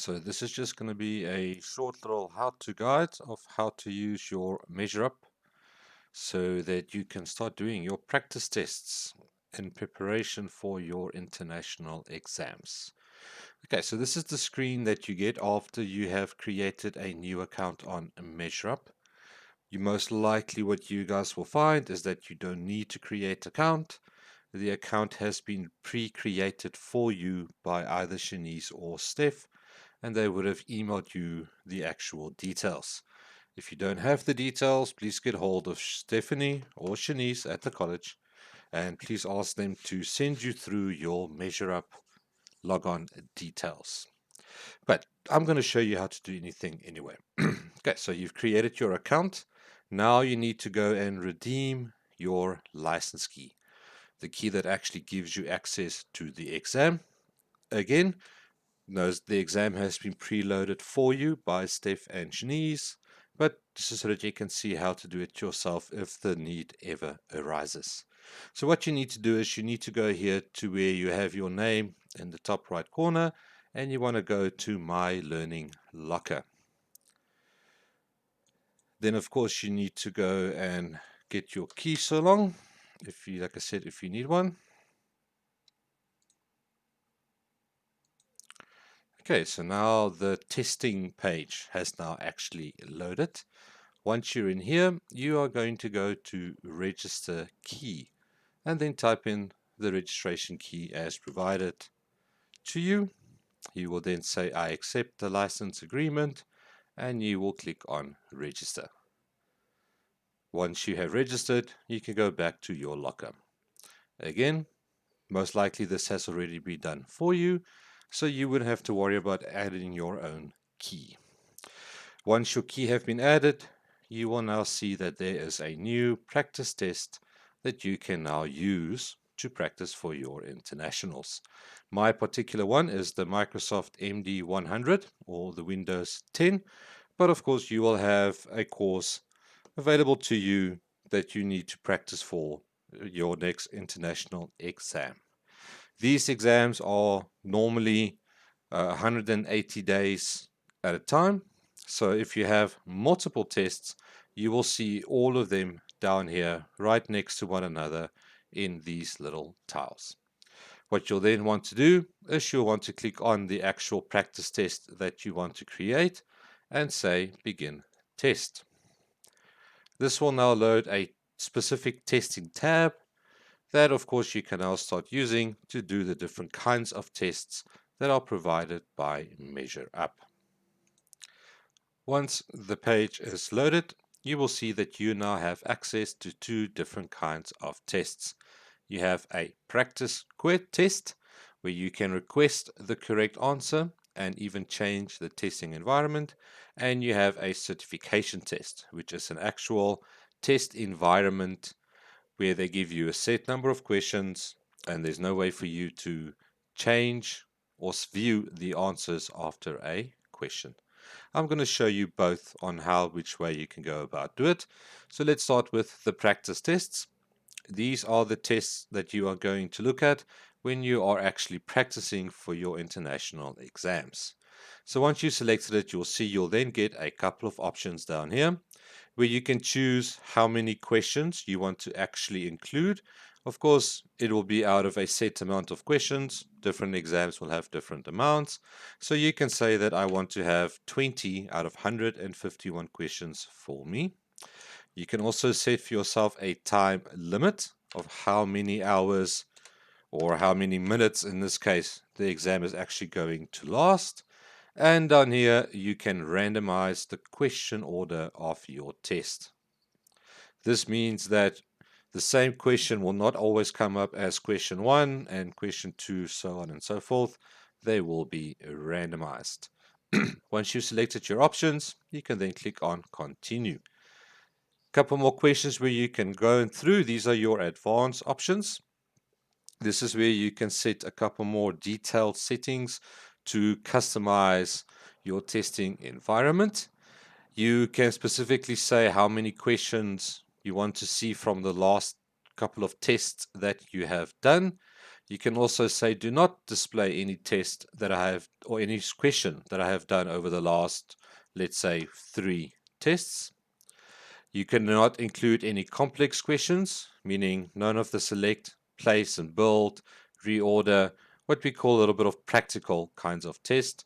So this is just going to be a short little how-to guide of how to use your MeasureUp so that you can start doing your practice tests in preparation for your international exams. Okay, so this is the screen that you get after you have created a new account on MeasureUp. You most likely what you guys will find is that you don't need to create an account. The account has been pre-created for you by either Shanice or Steph, and they would have emailed you the actual details. If you don't have the details, please get hold of Stephanie or Shanice at the college, and please ask them to send you through your MeasureUp logon details. But I'm going to show you how to do anything anyway. Okay, so you've created your account. Now you need to go and redeem your license key, the key that actually gives you access to the exam. Again, the exam has been preloaded for you by Steph and Shanice, but this is so that you can see how to do it yourself if the need ever arises. So what you need to do is you need to go here to where you have your name in the top right corner, and you want to go to My Learning Locker. Then of course you need to go and get your key so long, if you, like I said, if you need one. Okay, so now the testing page has now actually loaded. Once you're in here, you are going to go to register key and then type in the registration key as provided to you. You will then say, I accept the license agreement, and you will click on register. Once you have registered, you can go back to your locker. Again, most likely this has already been done for you, so you wouldn't have to worry about adding your own key. Once your key have been added, you will now see that there is a new practice test that you can now use to practice for your internationals. My particular one is the Microsoft MD100 or the Windows 10, but of course you will have a course available to you that you need to practice for your next international exam. These exams are normally 180 days at a time. So if you have multiple tests, you will see all of them down here right next to one another in these little tiles. What you'll then want to do is you'll want to click on the actual practice test that you want to create and say begin test. This will now load a specific testing tab that of course you can now start using to do the different kinds of tests that are provided by MeasureUp. Once the page is loaded, you will see that you now have access to two different kinds of tests. You have a practice quiz test where you can request the correct answer and even change the testing environment, and you have a certification test, which is an actual test environment where they give you a set number of questions and there's no way for you to change or view the answers after a question. I'm going to show you both on which way you can go about do it. So let's start with the practice tests. These are the tests that you are going to look at when you are actually practicing for your international exams. So once you selected it, you'll then get a couple of options down here where you can choose how many questions you want to actually include. Of course, it will be out of a set amount of questions. Different exams will have different amounts. So you can say that I want to have 20 out of 151 questions for me. You can also set for yourself a time limit of how many hours or how many minutes, in this case, the exam is actually going to last. And down here, you can randomize the question order of your test. This means that the same question will not always come up as question 1 and question 2, so on and so forth. They will be randomized. Once you've selected your options, you can then click on continue. A couple more questions where you can go through. These are your advanced options. This is where you can set a couple more detailed settings to customize your testing environment. You can specifically say how many questions you want to see from the last couple of tests that you have done. You can also say, do not display any test that I have, or any question that I have done over the last, let's say, 3 tests. You cannot include any complex questions, meaning none of the select, place and build, reorder, what we call a little bit of practical kinds of test.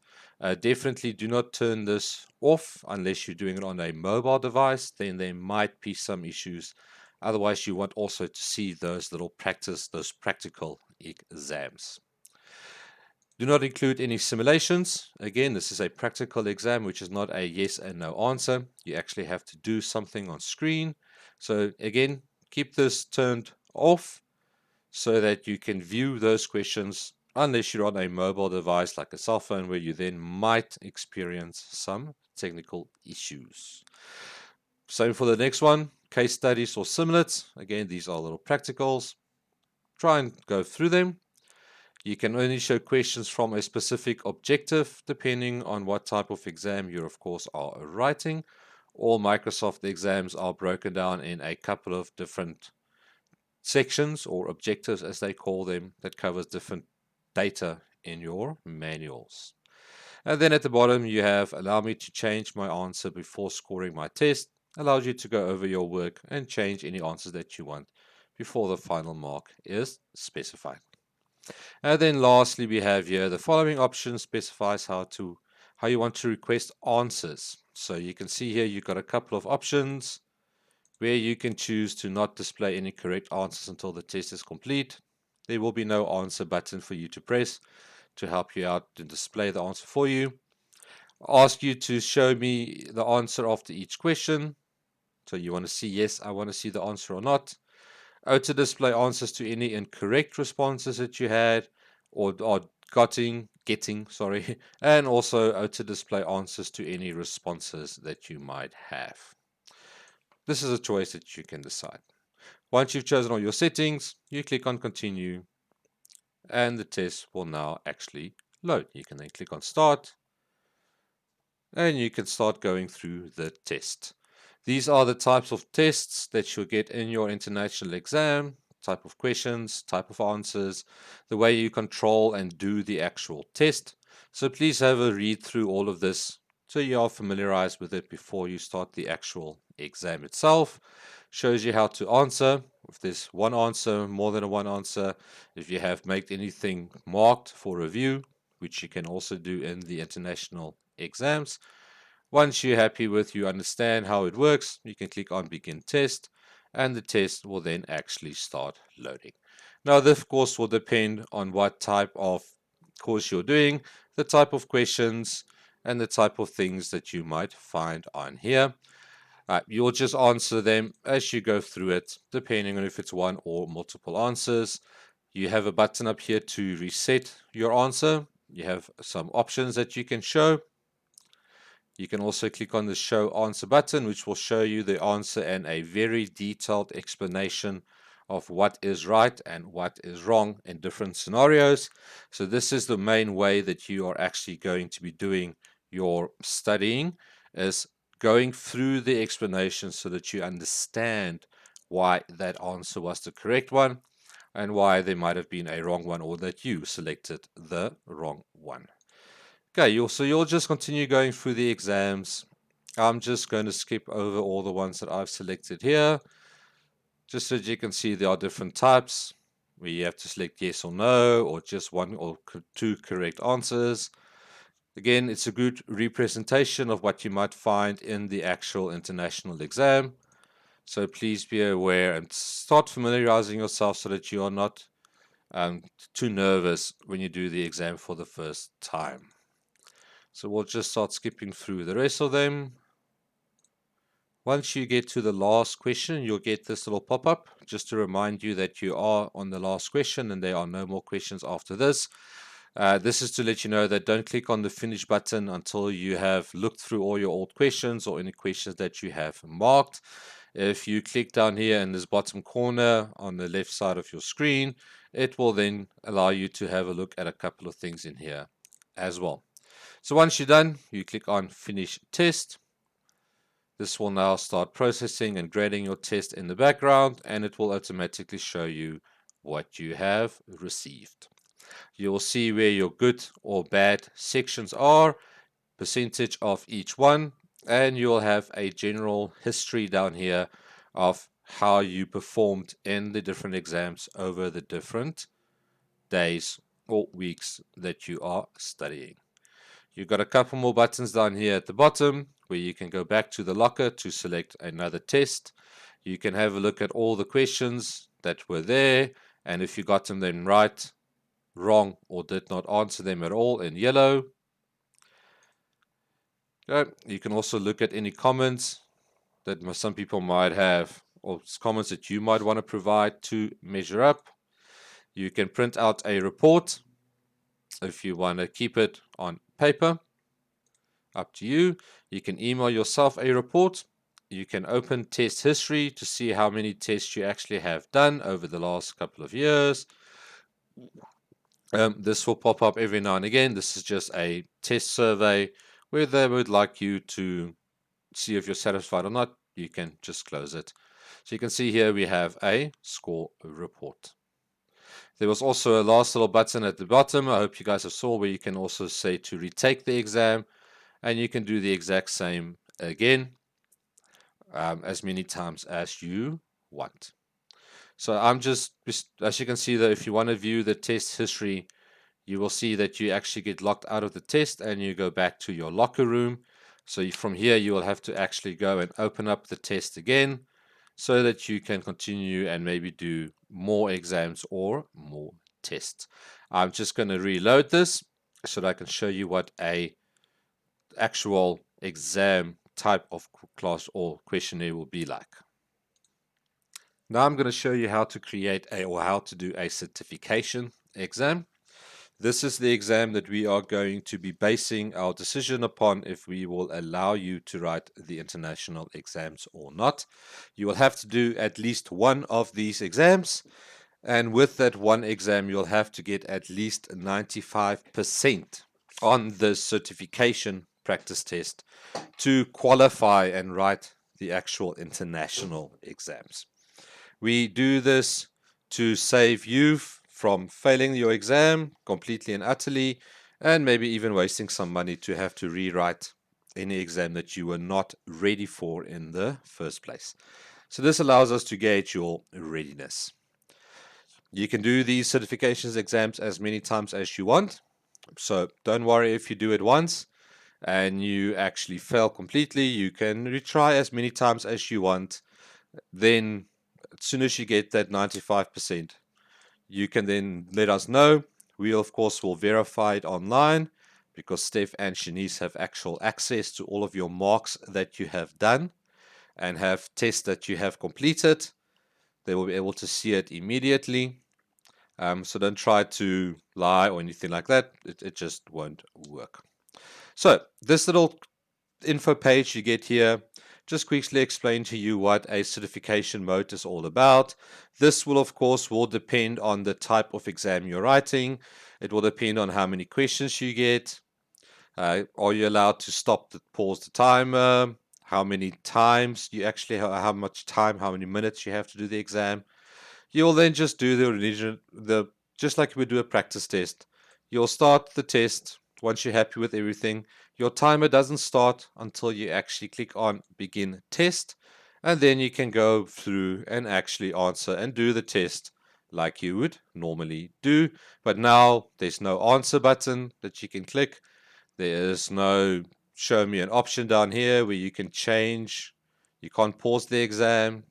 Definitely do not turn this off unless you're doing it on a mobile device, then there might be some issues. Otherwise, you want also to see those little those practical exams. Do not include any simulations. Again, this is a practical exam, which is not a yes and no answer. You actually have to do something on screen. So again, keep this turned off so that you can view those questions unless you're on a mobile device like a cell phone, where you then might experience some technical issues. Same for the next one, case studies or simulates. Again, these are little practicals. Try and go through them. You can only show questions from a specific objective, depending on what type of exam you, of course, are writing. All Microsoft exams are broken down in a couple of different sections or objectives, as they call them, that covers different data in your manuals. And then at the bottom, you have allow me to change my answer before scoring my test. Allows you to go over your work and change any answers that you want before the final mark is specified. And then lastly, we have here the following option specifies how you want to request answers. So you can see here you've got a couple of options where you can choose to not display any correct answers until the test is complete. There will be no answer button for you to press to help you out to display the answer for you. Ask you to show me the answer after each question. So you want to see, yes, I want to see the answer or not. Auto display answers to any incorrect responses that you had or are getting, sorry, and also auto display answers to any responses that you might have. This is a choice that you can decide. Once you've chosen all your settings, you click on continue and the test will now actually load. You can then click on start and you can start going through the test. These are the types of tests that you'll get in your international exam, type of questions, type of answers, the way you control and do the actual test. So please have a read through all of this so you are familiarized with it before you start the actual exam itself. Shows you how to answer. If there's one answer, more than one answer, if you have made anything marked for review, which you can also do in the international exams. Once you're happy with, you understand how it works, you can click on begin test and the test will then actually start loading. Now this of course will depend on what type of course you're doing, the type of questions and the type of things that you might find on here. You'll just answer them as you go through it, depending on if it's one or multiple answers. You have a button up here to reset your answer. You have some options that you can show. You can also click on the show answer button, which will show you the answer and a very detailed explanation of what is right and what is wrong in different scenarios. So this is the main way that you are actually going to be doing your studying, is going through the explanation so that you understand why that answer was the correct one and why there might have been a wrong one or that you selected the wrong one. Okay, you'll just continue going through the exams. I'm just going to skip over all the ones that I've selected here, just so that you can see there are different types where you have to select yes or no, or just one or two correct answers. Again, it's a good representation of what you might find in the actual international exam. So please be aware and start familiarizing yourself so that you are not too nervous when you do the exam for the first time. So we'll just start skipping through the rest of them. Once you get to the last question, you'll get this little pop-up just to remind you that you are on the last question and there are no more questions after this. This is to let you know that don't click on the finish button until you have looked through all your old questions or any questions that you have marked. If you click down here in this bottom corner on the left side of your screen, it will then allow you to have a look at a couple of things in here as well. So once you're done, you click on Finish Test. This will now start processing and grading your test in the background, and it will automatically show you what you have received. You'll see where your good or bad sections are, percentage of each one, and you'll have a general history down here of how you performed in the different exams over the different days or weeks that you are studying. You've got a couple more buttons down here at the bottom where you can go back to the locker to select another test. You can have a look at all the questions that were there, and if you got them then right, wrong, or did not answer them at all in yellow. Okay. You can also look at any comments that some people might have, or comments that you might want to provide to MeasureUp. You can print out a report if you want to keep it on paper. Up to you. You can email yourself a report. You can open test history to see how many tests you actually have done over the last couple of years. This will pop up every now and again. This is just a test survey where they would like you to see if you're satisfied or not. You can just close it. So you can see here we have a score report. There was also a last little button at the bottom. I hope you guys have saw where you can also say to retake the exam, and you can do the exact same again as many times as you want. So I'm just, as you can see that if you want to view the test history, you will see that you actually get locked out of the test and you go back to your locker room. So from here, you will have to actually go and open up the test again so that you can continue and maybe do more exams or more tests. I'm just going to reload this so that I can show you what a actual exam type of class or questionnaire will be like. Now I'm going to show you how to create or how to do a certification exam. This is the exam that we are going to be basing our decision upon if we will allow you to write the international exams or not. You will have to do at least one of these exams, and with that one exam you'll have to get at least 95% on the certification practice test to qualify and write the actual international exams. We do this to save you from failing your exam completely and utterly, and maybe even wasting some money to have to rewrite any exam that you were not ready for in the first place. So this allows us to gauge your readiness. You can do these certifications exams as many times as you want. So don't worry if you do it once and you actually fail completely. You can retry as many times as you want. Then as soon as you get that 95%, you can then let us know. We, of course, will verify it online because Steph and Shanice have actual access to all of your marks that you have done and have tests that you have completed. They will be able to see it immediately. So don't try to lie or anything like that. It just won't work. So this little info page you get here just quickly explain to you what a certification mode is all about. This will, of course, depend on the type of exam you're writing. It will depend on how many questions you get. Are you allowed to pause the timer? How many times you actually, how much time, how many minutes you have to do the exam. You'll then just do just like we do a practice test. You'll start the test once you're happy with everything. Your timer doesn't start until you actually click on begin test, and then you can go through and actually answer and do the test like you would normally do. But now there's no answer button that you can click. There is no show me an option down here where you can change. You can't pause the exam.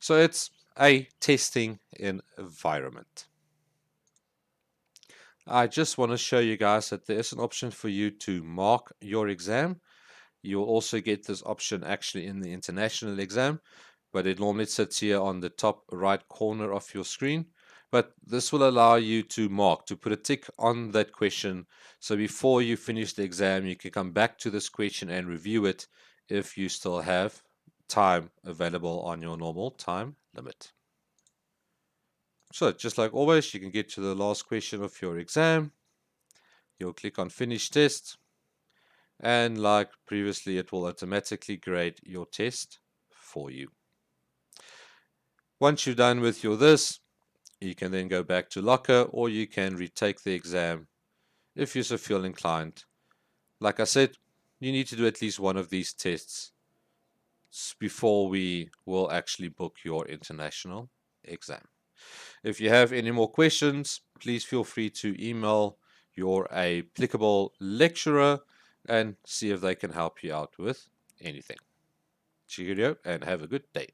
So it's a testing environment. I just want to show you guys that there is an option for you to mark your exam. You'll also get this option actually in the international exam, but it normally sits here on the top right corner of your screen. But this will allow you to mark, to put a tick on that question. So before you finish the exam, you can come back to this question and review it if you still have time available on your normal time limit. So just like always, you can get to the last question of your exam. You'll click on finish test. And like previously, it will automatically grade your test for you. Once you're done with this, You can then go back to locker, or you can retake the exam if you so feel inclined. Like I said, you need to do at least one of these tests before we will actually book your international exam. If you have any more questions, please feel free to email your applicable lecturer and see if they can help you out with anything. Cheerio and have a good day.